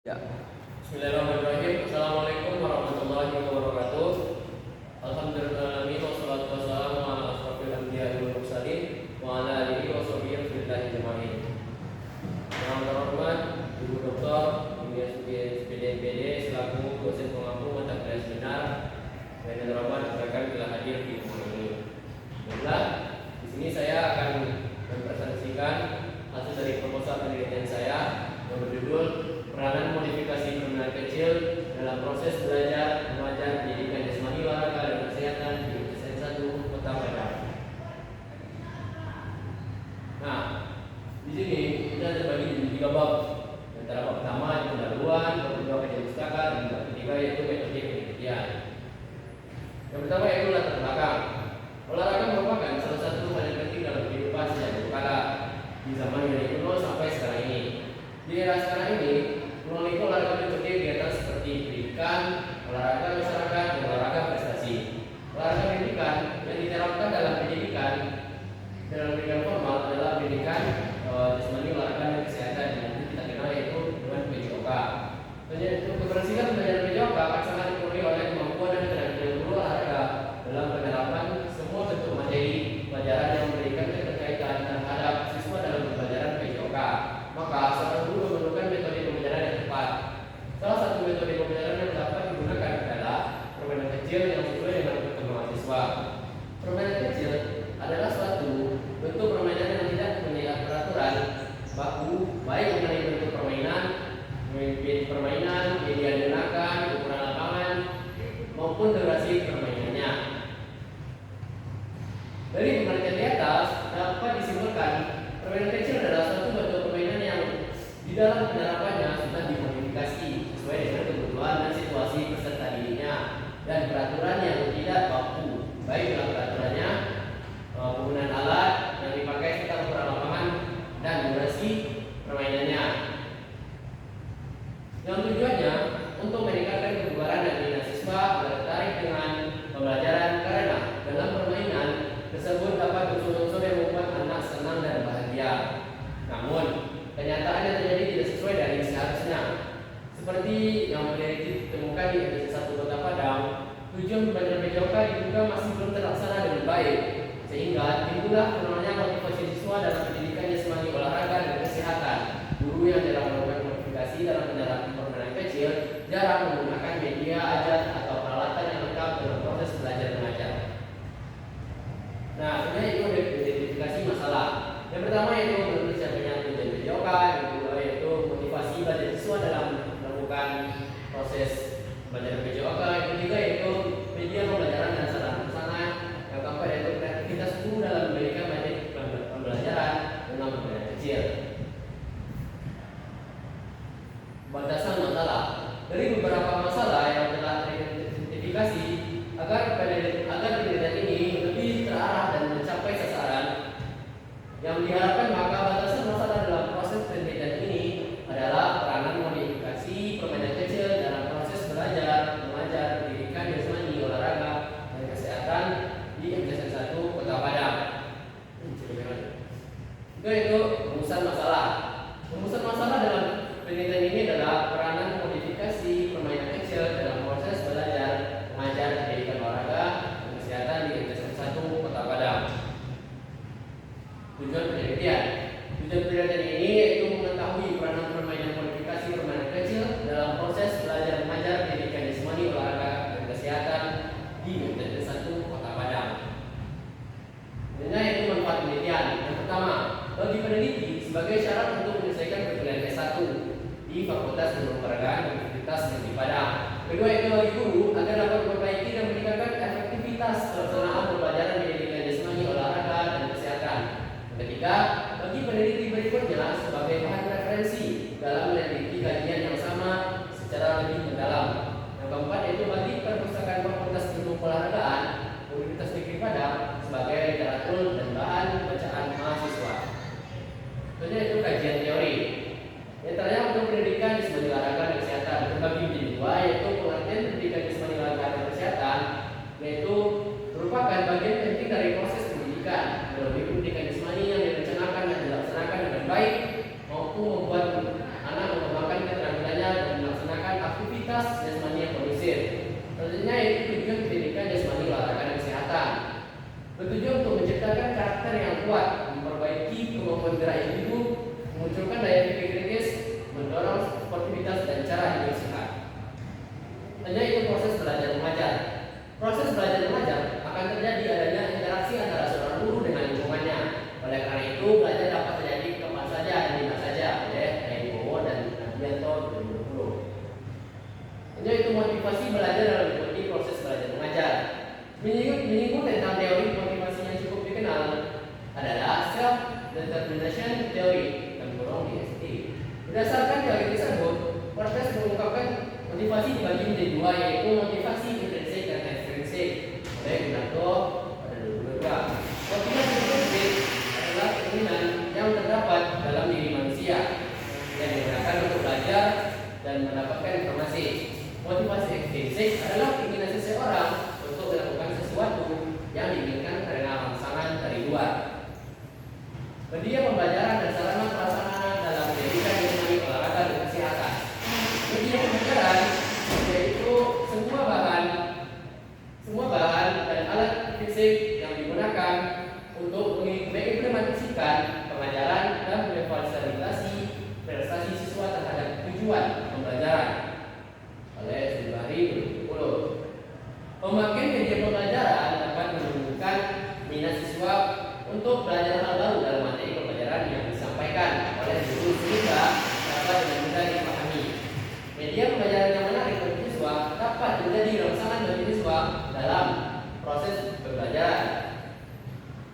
Ya. Bismillahirrahmanirrahim. Assalamualaikum warahmatullahi wabarakatuh. Alhamdulillahirabbil wassalatu wassalamu ala asrofil anbiya'i wal mursalin wa ala alihi wa sahbihi billahi ajma'in. Yang terhormat Ibu Dr. SPDMPD selaku dosen pengampu mata kuliah seminar dan yang terhormat rekan telah hadir di forum ini. Baiklah, di sini saya akan mempresentasikan hasil dari proposal penelitian saya yang berjudul peranan modifikasi permainan kecil dalam proses belajar mengajar pendidikan jasmani, olahraga dan kesehatan di SN1 Kota Padang. Nah, di sini kita terbagi menjadi 3 bab. Antara bab pertama yaitu pendahuluan, bab kedua kajian pustaka, dan bab ketiga yaitu metode penelitian. Yang pertama yaitu latar belakang. Olahraga merupakan salah satu hal yang penting dalam kehidupan sejak dulu kala, di zaman dari kuno sampai sekarang ini. Di era sekarang ini, melalui olahraga berbagai kegiatan seperti pendidikan, olahraga masyarakat, dan olahraga prestasi. Olahraga pendidikan yang diterapkan dalam pendidikan formal adalah pendidikan jasmani, olahraga dan kesehatan yang kita kenal yaitu dengan PJOK. Keberhasilan belajar PJOK akan sangat dipengaruhi oleh kemampuan dan keterampilan guru olahraga dalam penerapan semua bentuk materi pelajaran yang memberikan keterkaitan terhadap siswa dalam pembelajaran PJOK. Maka seorang guru memerlukan metode pembelajaran yang tepat. Salah satu metode pembelajaran yang dapat digunakan adalah permainan kecil yang sesuai dengan perkembangan siswa. Permainan kecil adalah suatu bentuk permainan yang tidak mempunyai peraturan baku, baik mengenai bentuk permainan, media yang digunakan, ukuran lapangan, maupun durasi permainannya. Dari penelitian di atas dapat disimpulkan permainan kecil adalah suatu bentuk permainan yang di dalam penerapannya sudah dimodifikasi sesuai dengan kebutuhan dan situasi peserta didiknya dan peraturan yang tidak baku, baik dalam peraturannya, penggunaan alat yang dipakai serta ukuran lapangan dan durasi permainannya. Yang tujuannya untuk meningkatkan kebugaran dan minat siswa tertarik dengan pembelajaran karena dalam permainan tersebut dapat unsur-unsur yang membuat anak senang dan bahagia. Namun, kenyataannya terjadi tidak sesuai dari seharusnya. Seperti yang ditemukan di SN1 Kota Padang, tujuan pembelajaran PJOK diduga masih belum terlaksana dengan baik, sehingga timbullah penurunannya motivasi siswa dalam pendidikan jasmani, olahraga dan kesehatan. Guru yang jarang melakukan modifikasi dalam penerapan permainan kecil, jarang menggunakan media ajar atau peralatan yang lengkap dalam proses belajar mengajar. Nah, sebenarnya itu ada identifikasi masalah. Yang pertama yaitu menurut siapanya tujuan PJOK, yang kedua yaitu motivasi belajar siswa dalam melakukan proses belajar PJOK, yang ketiga yaitu media pembelajaran dan sarana prasarana, yang keempat yaitu kreativitas guru dalam memberikan materi pembelajaran dengan permainan kecil. Batasan masalah. Dari beberapa masalah yang telah teridentifikasi agar penelitian ini lebih terarah dan mencapai sasaran yang diharapkan, maka batasan masalah dalam proses penelitian ini adalah peranan modifikasi permainan kecil dalam proses belajar mengajar pendidikan jasmani, olahraga dan kesehatan di SN1 Kota Padang. Itu rumusan masalah. Rumusan masalah dalam penelitian ini adalah peranan modifikasi permainan kecil dalam proses belajar mengajar pendidikan, olahraga dan kesehatan di SN1 Kota Padang. Tujuan penelitian ini yaitu mengetahui peranan permainan modifikasi permainan kecil dalam proses belajar mengajar pendidikan jasmani, olahraga dan kesehatan di SN1 Kota Padang. Itu manfaat penelitian. Yang pertama, bagi peneliti sebagai syarat untuk menyelesaikan perkuliahan S1 di Fakultas Ilmu Peragaan Universitas Negeri Padang. Kedua, itu bagi guru agar dapat memperbaiki dan meningkatkan efektivitas pelaksanaan pembelajaran pendidikan jasmani, olahraga dan kesehatan. Ketiga, bagi peneliti berikutnya sebagai bahan referensi dalam meneliti kajian yang sama secara lebih mendalam. Yang keempat, yaitu bagi perpustakaan Fakultas Ilmu Olahragaan Universitas Negeri Padang sebagai literatur dan bahan bacaan mahasiswa. Selanjutnya itu kajian teori. Yang terakhir untuk pendidikan jasmani, olahraga dan kesehatan terbagi menjadi dua, yaitu pengertian pendidikan jasmani, olahraga dan kesehatan, yaitu merupakan bagian penting dari proses pendidikan. Melalui pendidikan jasmani yang direncanakan dan dilaksanakan kuat, memperbaiki kemampuan gerak individu, memunculkan daya pikir kritis, mendorong sportivitas dan cara hidup sehat. Hanya itu proses belajar mengajar. Proses belajar mengajar akan terjadi adanya interaksi antara seorang guru dengan lingkungannya. Oleh karena itu, belajar dapat terjadi kapan saja dan di mana saja. Oleh Bowo dan Nabianto 2020. Hanya itu motivasi belajar dalam mengikuti proses belajar mengajar. Menyinggung tentang teori motivasi yang cukup dikenal adalah self-determination theory yang kurang DST. Berdasarkan teori tersebut, Portes mengungkapkan motivasi dibagi menjadi dua, yaitu motivasi intrinsik dan ekstrinsik. Oleh Gunarto pada 2022. Motivasi intrinsik adalah keinginan yang terdapat dalam diri manusia yang digunakan untuk belajar dan mendapatkan informasi. Motivasi ekstrinsik adalah keinginan seseorang untuk melakukan sesuatu yang diinginkan karena rangsangan dari luar. Media pembelajaran dan sarana prasarana dalam pendidikan mengenai olahraga dan kesehatan. Media pembelajaran yaitu semua bahan dan alat fisik yang digunakan untuk mengimplementasikan pengajaran dan memfasilitasi prestasi siswa terhadap tujuan pembelajaran. Oleh Zulbahri 2020. Pemakaian media pembelajaran dapat menumbuhkan minat siswa untuk belajar hal baru dalam materi pembelajaran yang disampaikan oleh guru sehingga dapat dengan mudah dipahami. Media pembelajaran yang menarik bagi siswa dapat menjadi rangsangan bagi siswa dalam proses pembelajaran.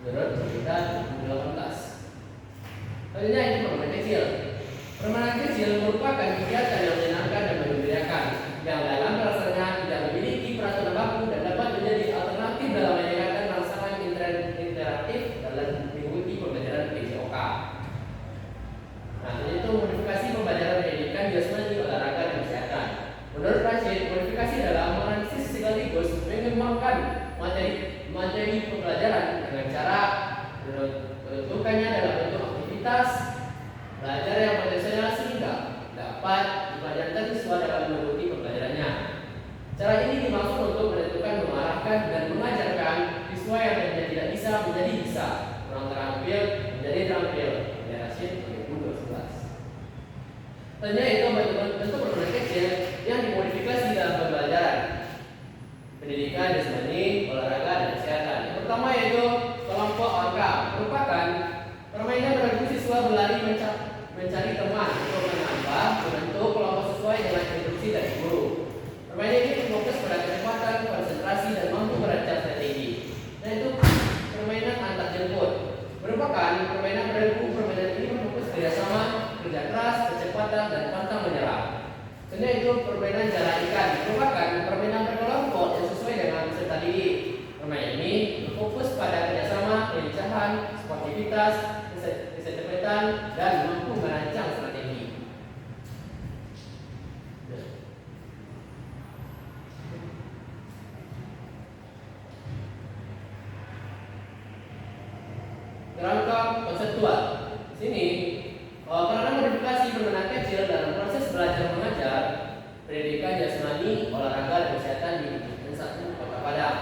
Menurut Berita 2018. Selanjutnya ini permainan kecil. Permainan kecil merupakan kegiatan yang menyenangkan dan menggembirakan, yang dalam pelaksanaannya tidak memiliki peraturan baku dan dapat menjadi alternatif dalam menyenangkan rangsangan interaktif dalam mengikuti pembelajaran PJOK. Nah, itu modifikasi pembelajaran pendidikan jasmani, olahraga, dan kesehatan. Menurut Rashid, modifikasi dalam menganalisis sekaligus mengembangkan materi pembelajaran dengan cara menentukannya dalam bentuk aktivitas belajar yang potensial sehingga dapat dipelajari siswa dalam mengikuti pembelajarannya. Cara ini dimaksud untuk menentukan, mengarahkan, dan mengajarkan siswa yang tadinya tidak bisa menjadi bisa, kurang terampil menjadi terampil. Ya, Rashid 2012. Selanjutnya itu bentuk permainan kecil yang dimodifikasi dalam pembelajaran pendidikan jasmani, olahraga, dan kesehatan. Yang pertama yaitu kelompok angka, merupakan permainan bagi siswa berlari mencari teman untuk menambah membentuk kelompok sesuai dengan instruksi dari guru. Permainan ini fokus pada kecepatan, konsentrasi, dan mampu merancang strategi. Dan itu permainan antar jemput, merupakan permainan bergu. Permainan ini berfokus kerjasama, kerja keras, kecepatan, dan pantang menyerah. Selanjutnya itu permainan jala ikan, merupakan permainan berkelompok yang sesuai dengan peserta didik. Permainan ini berfokus pada kerjasama, kelincahan, sportivitas, kecepatan, dan mampu merancang strategi. Kerangka konseptual. Sini karena modifikasi permainan kecil dalam proses belajar mengajar pendidikan jasmani, olahraga, dan kesehatan di satu Kota Padang.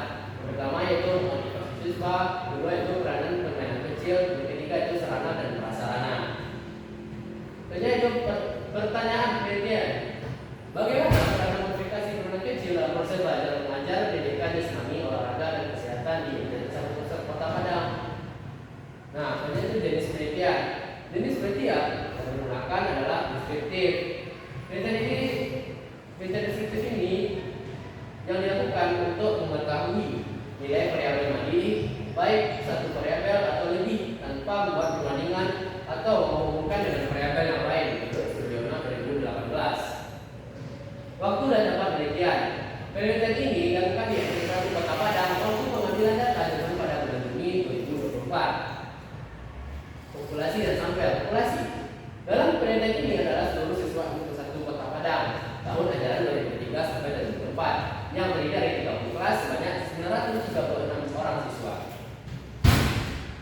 Pertama yaitu motivasi siswa, kedua itu peranan permainan kecil, dan ketiga itu sarana dan prasarana. Selanjutnya itu pertanyaan penelitian. Bagaimana cara modifikasi permainan kecil dalam proses belajar mengajar pendidikan jasmani, olahraga, dan kesehatan di satu pusat Kota Padang? Nah, selanjutnya itu jenis penelitian. Jenis penelitian yang digunakan adalah deskriptif. Penelitian deskriptif ini yang dilakukan untuk mengetahui nilai variabel mandiri, baik satu variabel atau lebih, tanpa membuat perbandingan atau menghubungkan dengan variabel yang lain. Menurut Studiono 2018. Waktu dan tempat penelitian. Penelitian ini dilakukan di Universitas Kota Padang. Waktu pengambilan data dilakukan pada bulan Juni 2024. Populasi dan sampel. Populasi dalam penelitian ini adalah seluruh siswa Universitas Kota Padang tahun ajaran 2003 sampai 2004 yang terdiri dari 30 kelas sebanyak 936 orang siswa.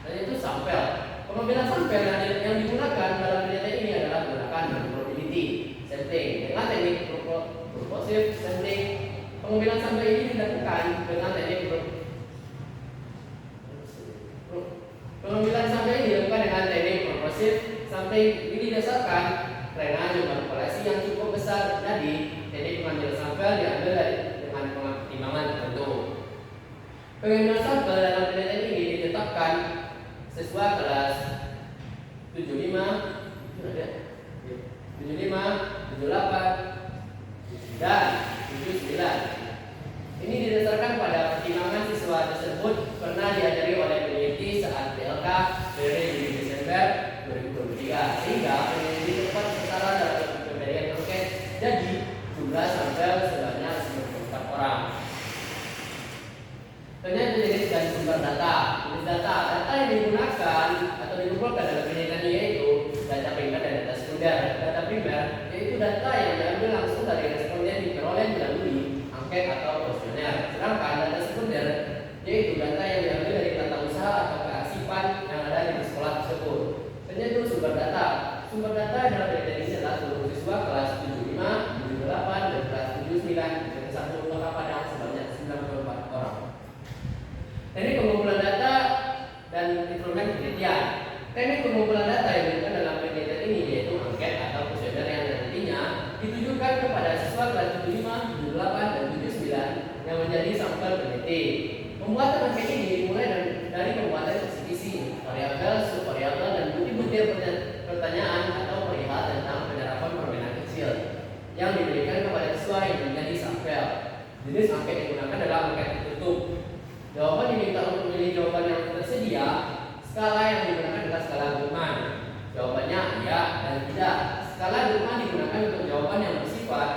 Dan itu sampel. Pengambilan sampel yang digunakan dalam penelitian ini adalah menggunakan probability sampling dengan teknik purposive sampling. Pengambilan sampel ini dilakukan dengan teknik pengambilan sampel samping ini didasarkan karena jumlah populasi yang cukup besar, jadi teknik pengambilan sampel diambil dengan pertimbangan tertentu. Pengambilan sampel dalam penelitian ini ditetapkan siswa kelas 75, 78, dan 79. Ini didasarkan pada pertimbangan siswa tersebut pernah diajari oleh peneliti saat PLK dari Desember 2023, sehingga peneliti tepat setara dalam pemberian angket, jadi jumlah sampel sebanyak 94 orang. Kemudian jenis dan sumber data. Jenis data yang digunakan atau dikumpulkan dalam penelitian yaitu data primer dan data sekunder. Data primer yaitu data yang diambil langsung dari responden diperoleh melalui angket atau kuesioner. Sedangkan data sekunder yaitu data yang diambil dari tata usaha atau kearsipan yang ada di sekolah tersebut. Kemudian itu sumber data. Sumber data dalam penelitian ini adalah seluruh siswa kelas 75, 78, dan kelas 79 dan satu kota Padang sebanyak 94 orang. Teknik pengumpulan data dan instrumen penelitian. Teknik pengumpulan data yang digunakan dalam penelitian ini yaitu angket atau kuesioner yang nantinya ditujukan kepada siswa kelas 75, 78, dan 79 yang menjadi sampel peneliti. Pembuatan angket ini dimulai dari pembuatan kisi-kisi, variabel, subvariabel, dan butir-butir pertanyaan atau perihal tentang penerapan permainan kecil yang diberikan kepada siswa yang menjadi sampel. Jenis angket yang digunakan adalah angket tertutup. Jawaban diminta untuk memilih jawaban yang tersedia. Skala yang digunakan adalah skala Goodman. Jawabannya ya dan tidak. Skala Goodman digunakan untuk jawaban yang bersifat